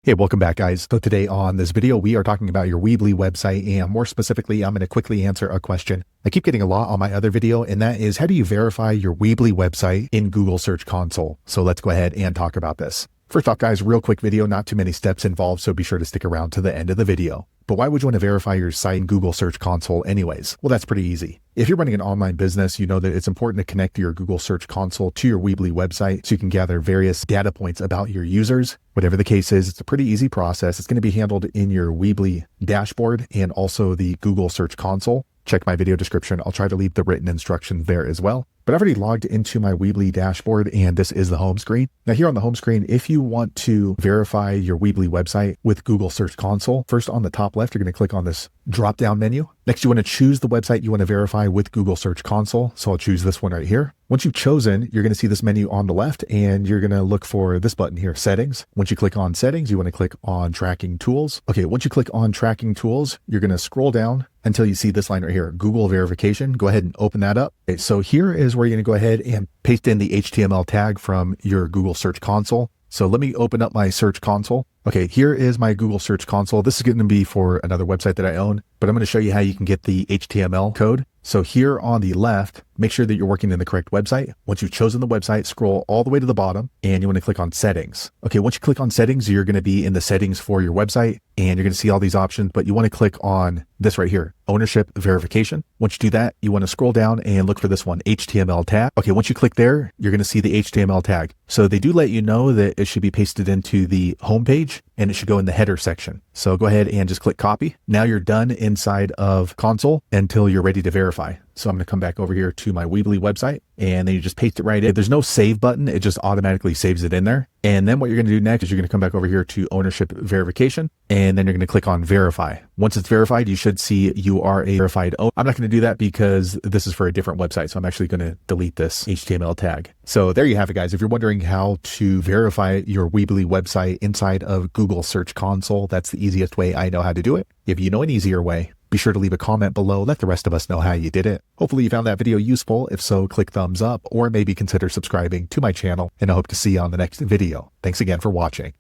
Hey, welcome back, guys. So today on this video, we are talking about your Weebly website, and more specifically, I'm going to quickly answer a question I keep getting a lot on my other video, and that is, how do you verify your Weebly website in Google Search Console? So let's go ahead and talk about this. First off, guys, real quick video, not too many steps involved, so be sure to stick around to the end of the video. But why would you want to verify your site in Google Search Console anyways? Well, that's pretty easy. If you're running an online business, you know that it's important to connect your Google Search Console to your Weebly website so you can gather various data points about your users. Whatever the case is, it's a pretty easy process. It's going to be handled in your Weebly dashboard and also the Google Search Console. Check my video description. I'll try to leave the written instructions there as well. But I've already logged into my Weebly dashboard, and this is the home screen. Now here on the home screen, if you want to verify your Weebly website with Google Search Console, first on the top left, you're going to click on this drop-down menu. Next, you want to choose the website you want to verify with Google Search Console. So I'll choose this one right here. Once you've chosen, you're going to see this menu on the left, and you're going to look for this button here, Settings. Once you click on Settings, you want to click on Tracking Tools. Okay, once you click on Tracking Tools, you're going to scroll down until you see this line right here, Google Verification. Go ahead and open that up. Okay, so here is where you're going to go ahead and paste in the HTML tag from your Google Search Console. So let me open up my Search Console. Okay, here is my Google Search Console. This is going to be for another website that I own, but I'm going to show you how you can get the HTML code. So here on the left, make sure that you're working in the correct website. Once you've chosen the website, scroll all the way to the bottom, and you want to click on Settings. Okay, once you click on Settings, you're going to be in the settings for your website, and you're going to see all these options, but you want to click on this right here, Ownership Verification. Once you do that, you want to scroll down and look for this one, HTML tag. Okay, once you click there, you're going to see the HTML tag. So they do let you know that it should be pasted into the home page, and it should go in the header section. So go ahead and just click copy. Now you're done inside of Console until you're ready to verify. So I'm going to come back over here to my Weebly website, and then you just paste it right in. There's no save button. It just automatically saves it in there. And then what you're going to do next is you're going to come back over here to Ownership Verification, and then you're going to click on Verify. Once it's verified, you should see you are a verified owner. I'm not going to do that because this is for a different website. So I'm actually going to delete this HTML tag. So there you have it, guys. If you're wondering how to verify your Weebly website inside of Google Search Console, that's the easiest way I know how to do it. If you know an easier way, be sure to leave a comment below. Let the rest of us know how you did it. Hopefully you found that video useful. If so, click thumbs up or maybe consider subscribing to my channel, and I hope to see you on the next video. Thanks again for watching.